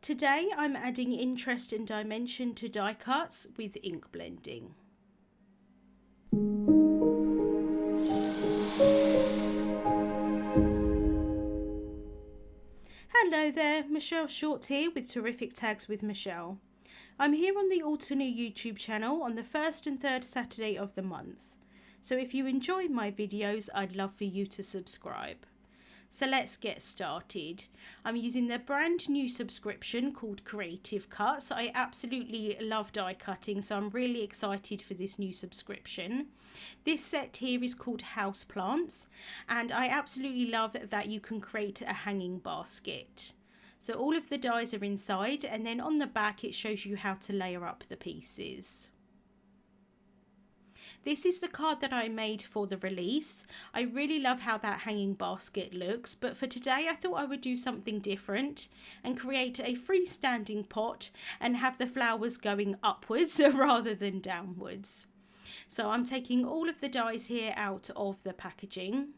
Today I'm adding interest and dimension to die cuts with ink blending. Hello there, Michelle Short here with Terrific Tags with Michelle. I'm here on the Altenew YouTube channel on the first and third Saturday of the month. So if you enjoy my videos, I'd love for you to subscribe. So let's get started. I'm using the brand new subscription called Creative Cuts. I absolutely love die cutting, so I'm really excited for this new subscription. This set here is called Houseplants, and I absolutely love that you can create a hanging basket. So all of the dies are inside, and then on the back it shows you how to layer up the pieces. This is the card that I made for the release. I really love how that hanging basket looks, but for today I thought I would do something different and create a freestanding pot and have the flowers going upwards rather than downwards. So I'm taking all of the dies here out of the packaging.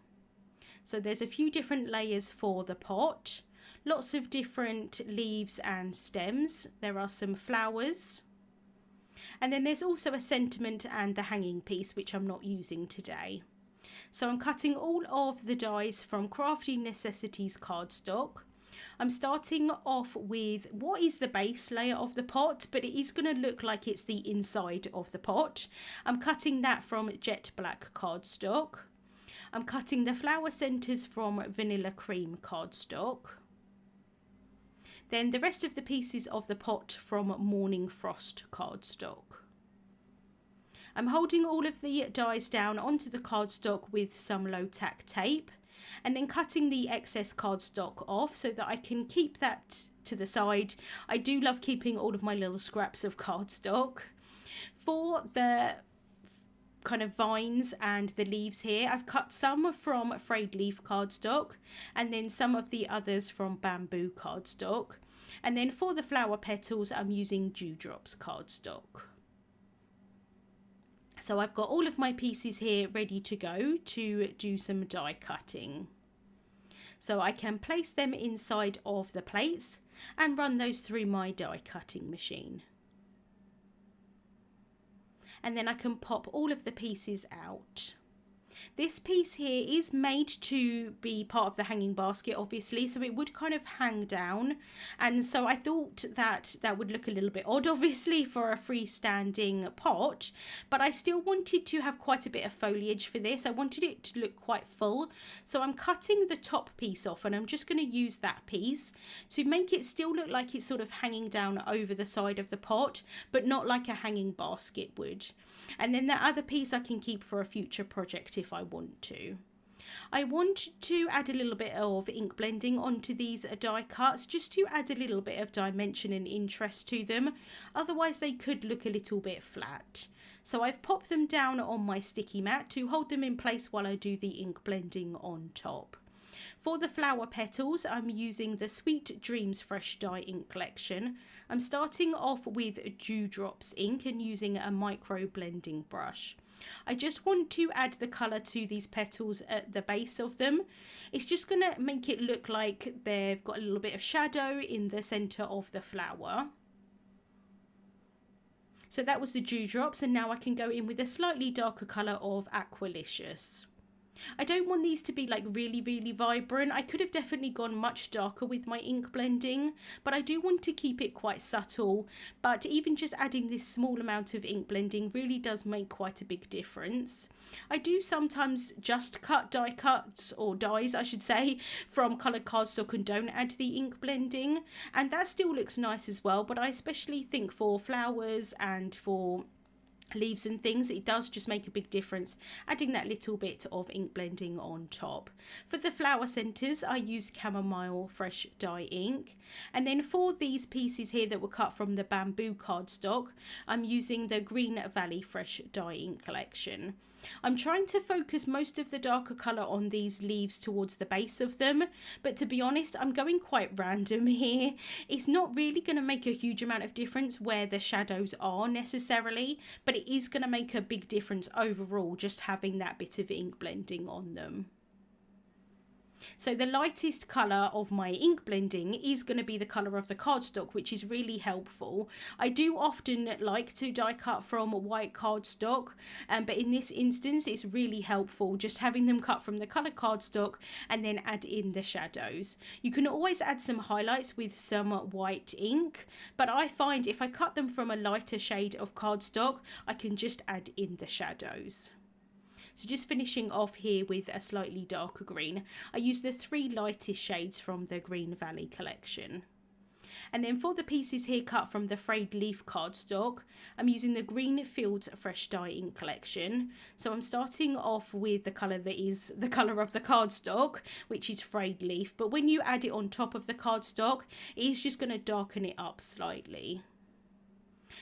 So there's a few different layers for the pot, lots of different leaves and stems. There are some flowers. And then there's also a sentiment and the hanging piece, which I'm not using today. So I'm cutting all of the dies from Crafty Necessities cardstock. I'm starting off with what is the base layer of the pot, but it is going to look like it's the inside of the pot. I'm cutting that from jet black cardstock. I'm cutting the flower centers from vanilla cream cardstock. Then the rest of the pieces of the pot from Morning Frost cardstock. I'm holding all of the dies down onto the cardstock with some low tack tape and then cutting the excess cardstock off so that I can keep that to the side. I do love keeping all of my little scraps of cardstock. For the kind of vines and the leaves here, I've cut some from frayed leaf cardstock and then some of the others from bamboo cardstock, and then for the flower petals I'm using dewdrops cardstock. So I've got all of my pieces here ready to go to do some die cutting. So I can place them inside of the plates and run those through my die cutting machine. And then I can pop all of the pieces out. This piece here is made to be part of the hanging basket, obviously, so it would kind of hang down, and so I thought that that would look a little bit odd, obviously, for a freestanding pot, but I still wanted to have quite a bit of foliage for this. I wanted it to look quite full, so I'm cutting the top piece off and I'm just going to use that piece to make it still look like it's sort of hanging down over the side of the pot, but not like a hanging basket would. And then the other piece I can keep for a future project if I want to. I want to add a little bit of ink blending onto these die cuts just to add a little bit of dimension and interest to them. Otherwise they could look a little bit flat. So I've popped them down on my sticky mat to hold them in place while I do the ink blending on top. For the flower petals, I'm using the Sweet Dreams Fresh Dye Ink collection. I'm starting off with Dewdrops ink and using a micro blending brush. I just want to add the colour to these petals at the base of them. It's just going to make it look like they've got a little bit of shadow in the centre of the flower. So that was the Dewdrops, and now I can go in with a slightly darker colour of Aqualicious. I don't want these to be like really vibrant. I could have definitely gone much darker with my ink blending, but I do want to keep it quite subtle. But even just adding this small amount of ink blending really does make quite a big difference. I do sometimes just cut die cuts, or dies I should say, from coloured cardstock and don't add the ink blending, and that still looks nice as well, but I especially think for flowers and for leaves and things, it does just make a big difference adding that little bit of ink blending on top. For the flower centres I use chamomile fresh dye ink, and then for these pieces here that were cut from the bamboo cardstock I'm using the Green Valley fresh dye ink collection. I'm trying to focus most of the darker colour on these leaves towards the base of them, but to be honest I'm going quite random here. It's not really going to make a huge amount of difference where the shadows are necessarily, but it is going to make a big difference overall just having that bit of ink blending on them. So the lightest colour of my ink blending is going to be the colour of the cardstock, which is really helpful. I do often like to die cut from white cardstock, but in this instance it's really helpful just having them cut from the colour cardstock and then add in the shadows. You can always add some highlights with some white ink, but I find if I cut them from a lighter shade of cardstock, I can just add in the shadows. So just finishing off here with a slightly darker green. I used the 3 lightest shades from the Green Valley collection. And then for the pieces here cut from the frayed leaf cardstock, I'm using the Green Fields Fresh Dye Ink collection. So I'm starting off with the colour that is the colour of the cardstock, which is frayed leaf. But when you add it on top of the cardstock, it is just going to darken it up slightly.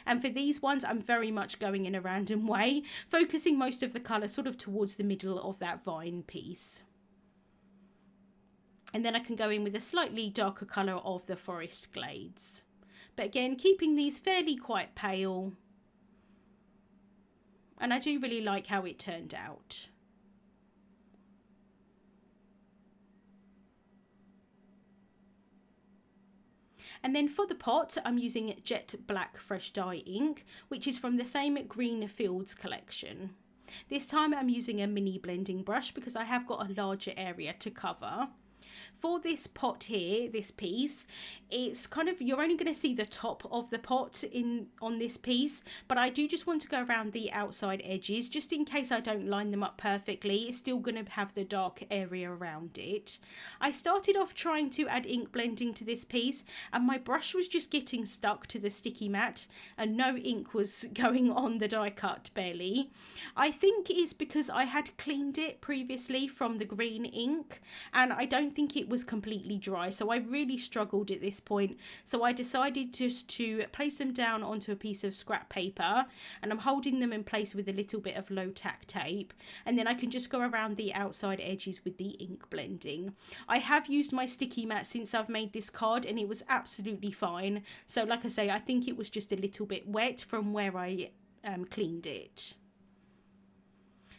And for these ones, I'm very much going in a random way, focusing most of the colour sort of towards the middle of that vine piece. And then I can go in with a slightly darker colour of the Forest Glades. But again, keeping these fairly quite pale. And I do really like how it turned out. And then for the pot, I'm using Jet Black Fresh Dye ink, which is from the same Green Fields collection. This time I'm using a mini blending brush because I have got a larger area to cover. For this pot here, this piece, it's kind of, you're only going to see the top of the pot on this piece, but I do just want to go around the outside edges just in case I don't line them up perfectly. It's still going to have the dark area around it. I started off trying to add ink blending to this piece and my brush was just getting stuck to the sticky mat and no ink was going on the die cut barely. I think it's because I had cleaned it previously from the green ink and I don't think it was completely dry, so I really struggled at this point. So I decided just to place them down onto a piece of scrap paper and I'm holding them in place with a little bit of low tack tape, and then I can just go around the outside edges with the ink blending. I have used my sticky mat since I've made this card and it was absolutely fine. So like I say, I think it was just a little bit wet from where I cleaned it.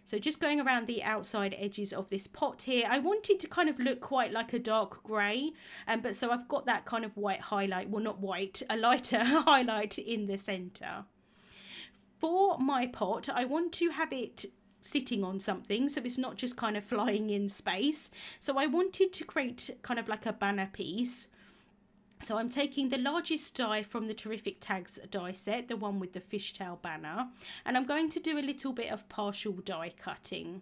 So just going around the outside edges of this pot here, I wanted to kind of look quite like a dark grey, but so I've got that kind of white highlight, well not white, a lighter highlight in the centre. For my pot, I want to have it sitting on something so it's not just kind of flying in space. So I wanted to create kind of like a banner piece. So I'm taking the largest die from the Terrific Tags die set, the one with the fishtail banner, and I'm going to do a little bit of partial die cutting.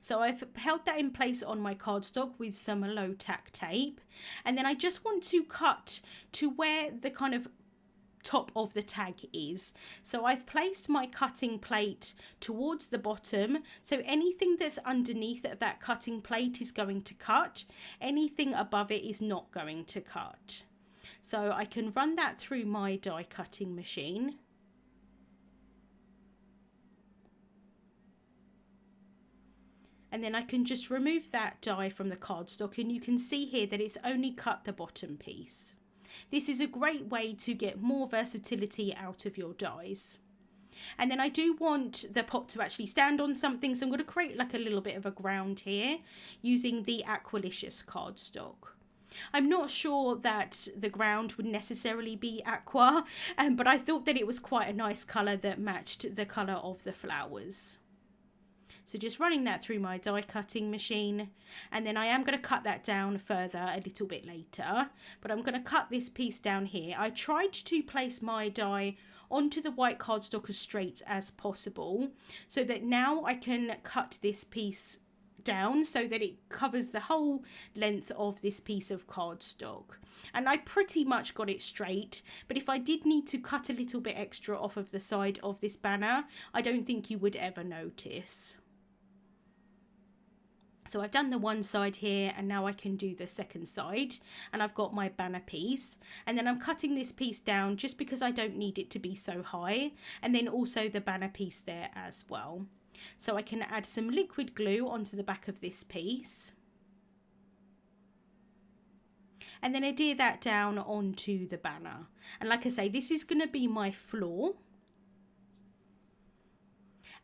So I've held that in place on my cardstock with some low tack tape, and then I just want to cut to where the kind of top of the tag is. So I've placed my cutting plate towards the bottom, so anything that's underneath that cutting plate is going to cut, anything above it is not going to cut. So I can run that through my die cutting machine. And then I can just remove that die from the cardstock and you can see here that it's only cut the bottom piece. This is a great way to get more versatility out of your dies. And then I do want the pot to actually stand on something, so I'm going to create like a little bit of a ground here using the Aqualicious cardstock. I'm not sure that the ground would necessarily be aqua, but I thought that it was quite a nice colour that matched the colour of the flowers. So just running that through my die cutting machine, and then I am going to cut that down further a little bit later, but I'm going to cut this piece down here. I tried to place my die onto the white cardstock as straight as possible so that now I can cut this piece down so that it covers the whole length of this piece of cardstock, and I pretty much got it straight, but if I did need to cut a little bit extra off of the side of this banner, I don't think you would ever notice. So I've done the one side here and now I can do the second side, and I've got my banner piece, and then I'm cutting this piece down just because I don't need it to be so high, and then also the banner piece there as well. So I can add some liquid glue onto the back of this piece and then adhere that down onto the banner. And like I say, this is going to be my floor.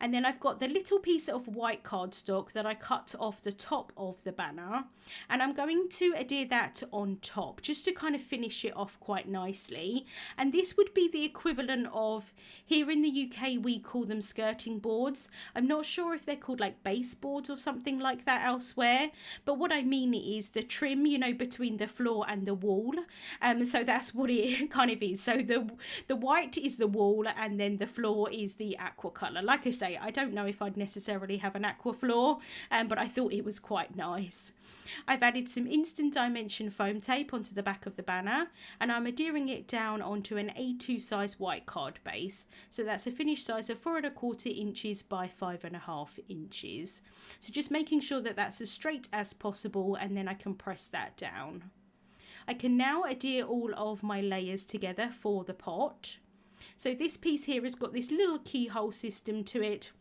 And then I've got the little piece of white cardstock that I cut off the top of the banner, and I'm going to adhere that on top just to kind of finish it off quite nicely. And this would be the equivalent of, here in the UK we call them skirting boards. I'm not sure if they're called like baseboards or something like that elsewhere, but what I mean is the trim, you know, between the floor and the wall. So that's what it kind of is. So the white is the wall, and then the floor is the aqua colour. Like I say, I don't know if I'd necessarily have an aqua floor, but I thought it was quite nice. I've added some instant dimension foam tape onto the back of the banner, and I'm adhering it down onto an A2 size white card base. So that's a finished size of 4¼ inches by 5½ inches. So just making sure that that's as straight as possible, and then I can press that down. I can now adhere all of my layers together for the pot. So this piece here has got this little keyhole system to it.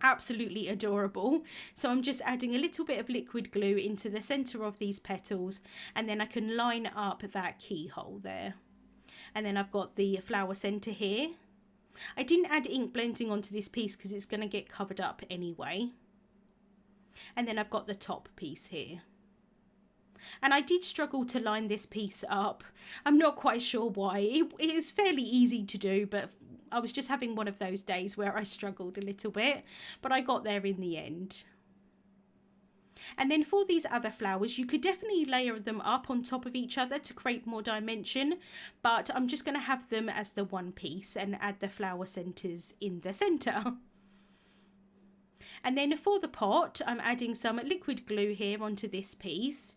Absolutely adorable. So I'm just adding a little bit of liquid glue into the center of these petals, and then I can line up that keyhole there. And then I've got the flower center here. I didn't add ink blending onto this piece because it's going to get covered up anyway. And then I've got the top piece here. And I did struggle to line this piece up. I'm not quite sure why. It is fairly easy to do, but I was just having one of those days where I struggled a little bit, but I got there in the end. And then for these other flowers, you could definitely layer them up on top of each other to create more dimension, but I'm just going to have them as the one piece and add the flower centers in the center. And then for the pot, I'm adding some liquid glue here onto this piece.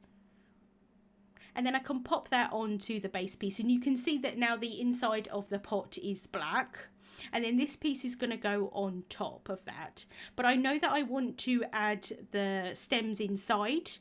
And then I can pop that onto the base piece, and you can see that now the inside of the pot is black, and then this piece is going to go on top of that. But I know that I want to add the stems inside,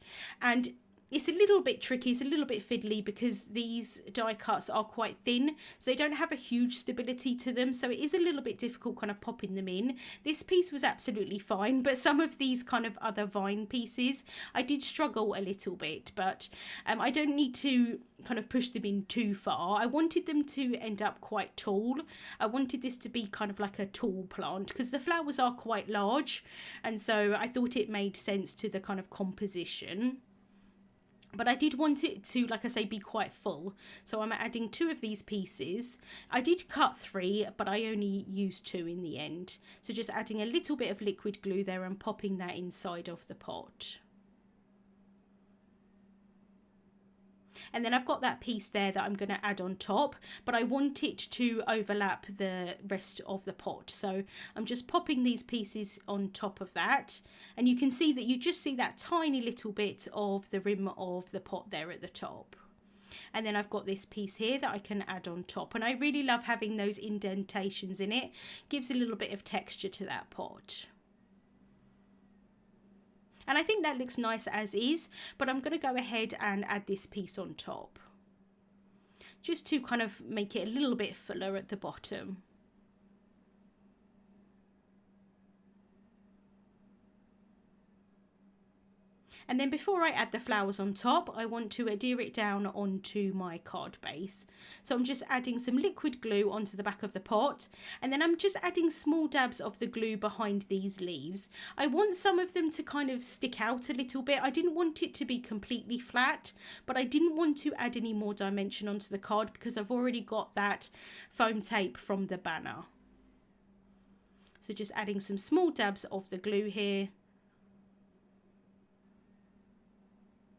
and it's a little bit tricky, it's a little bit fiddly because these die cuts are quite thin, so they don't have a huge stability to them, so it is a little bit difficult kind of popping them in. This piece was absolutely fine, but some of these kind of other vine pieces, I did struggle a little bit, but I don't need to kind of push them in too far. I wanted them to end up quite tall. I wanted this to be kind of like a tall plant because the flowers are quite large, and so I thought it made sense to the kind of composition. But I did want it to, like I say, be quite full. So I'm adding 2 of these pieces. I did cut 3, but I only used 2 in the end. So just adding a little bit of liquid glue there and popping that inside of the pot. And then I've got that piece there that I'm going to add on top, but I want it to overlap the rest of the pot. So I'm just popping these pieces on top of that, and you can see that you just see that tiny little bit of the rim of the pot there at the top. And then I've got this piece here that I can add on top, and I really love having those indentations in it. Gives a little bit of texture to that pot. And I think that looks nice as is, but I'm going to go ahead and add this piece on top, just to kind of make it a little bit fuller at the bottom. And then before I add the flowers on top, I want to adhere it down onto my card base. So I'm just adding some liquid glue onto the back of the pot, and then I'm just adding small dabs of the glue behind these leaves. I want some of them to kind of stick out a little bit. I didn't want it to be completely flat, but I didn't want to add any more dimension onto the card because I've already got that foam tape from the banner. So just adding some small dabs of the glue here.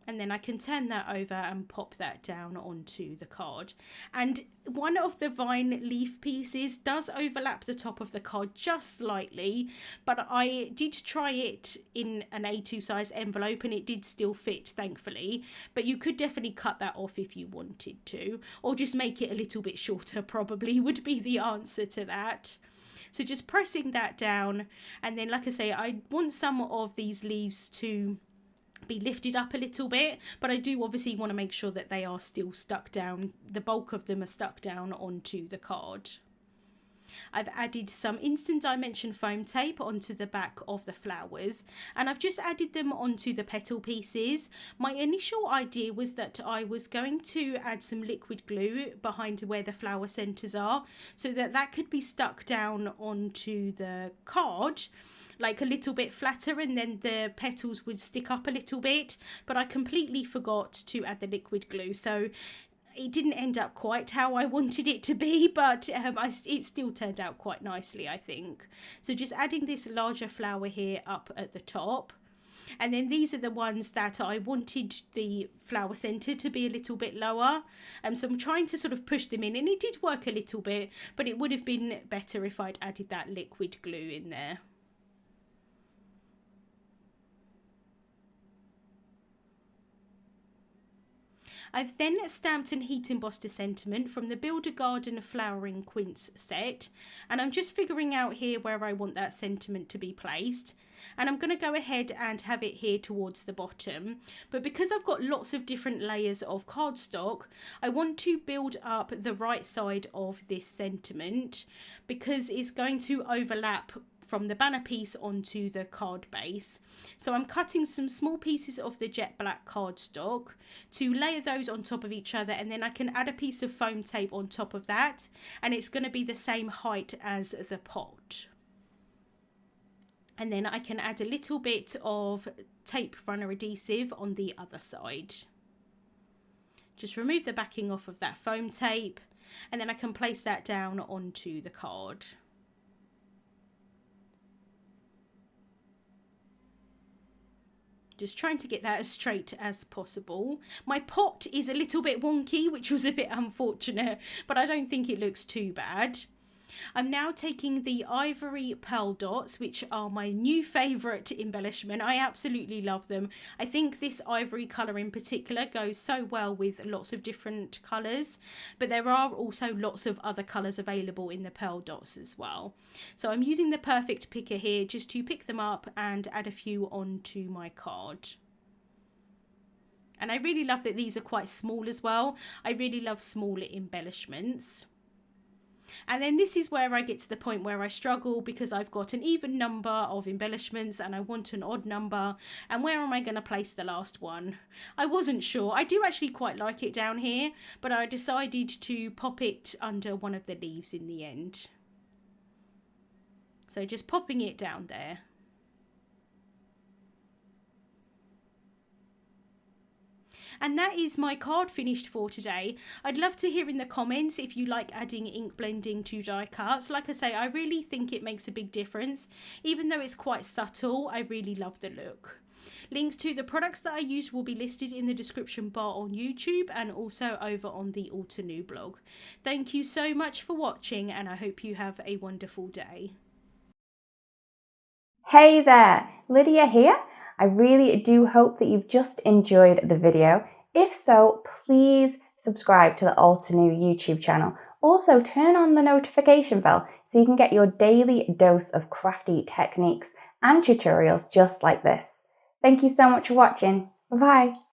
And then I can turn that over and pop that down onto the card. And one of the vine leaf pieces does overlap the top of the card just slightly, but I did try it in an A2 size envelope and it did still fit, thankfully. But you could definitely cut that off if you wanted to, or just make it a little bit shorter probably would be the answer to that. So just pressing that down, and then like I say, I want some of these leaves to be lifted up a little bit, but I do obviously want to make sure that they are still stuck down. The bulk of them are stuck down onto the card. I've added some instant dimension foam tape onto the back of the flowers, and I've just added them onto the petal pieces. My initial idea was that I was going to add some liquid glue behind where the flower centres are, so that could be stuck down onto the card like a little bit flatter, and then the petals would stick up a little bit, but I completely forgot to add the liquid glue, so it didn't end up quite how I wanted it to be, but it still turned out quite nicely, I think. So just adding this larger flower here up at the top. And then these are the ones that I wanted the flower centre to be a little bit lower. So I'm trying to sort of push them in, and it did work a little bit, but it would have been better if I'd added that liquid glue in there. I've then stamped and heat embossed a sentiment from the Build a Garden Flowering Quince set, and I'm just figuring out here where I want that sentiment to be placed, and I'm going to go ahead and have it here towards the bottom. But because I've got lots of different layers of cardstock, I want to build up the right side of this sentiment because it's going to overlap from the banner piece onto the card base. So I'm cutting some small pieces of the jet black cardstock to layer those on top of each other, and then I can add a piece of foam tape on top of that, and it's going to be the same height as the pot. And then I can add a little bit of tape runner adhesive on the other side. Just remove the backing off of that foam tape, and then I can place that down onto the card. Just trying to get that as straight as possible. My pot is a little bit wonky, which was a bit unfortunate, but I don't think it looks too bad. I'm now taking the ivory pearl dots, which are my new favourite embellishment. I absolutely love them. I think this ivory colour in particular goes so well with lots of different colours, but there are also lots of other colours available in the pearl dots as well. So I'm using the perfect picker here just to pick them up and add a few onto my card. And I really love that these are quite small as well. I really love smaller embellishments. And then this is where I get to the point where I struggle, because I've got an even number of embellishments and I want an odd number, and where am I going to place the last one? I wasn't sure. I do actually quite like it down here, but I decided to pop it under one of the leaves in the end. So just popping it down there. And that is my card finished for today. I'd love to hear in the comments if you like adding ink blending to die cuts. Like I say, I really think it makes a big difference. Even though it's quite subtle, I really love the look. Links to the products that I used will be listed in the description bar on YouTube and also over on the Altenew blog. Thank you so much for watching, and I hope you have a wonderful day. Hey there, Lydia here. I really do hope that you've just enjoyed the video. If so, please subscribe to the Altenew YouTube channel. Also, turn on the notification bell so you can get your daily dose of crafty techniques and tutorials just like this. Thank you so much for watching. Bye-bye.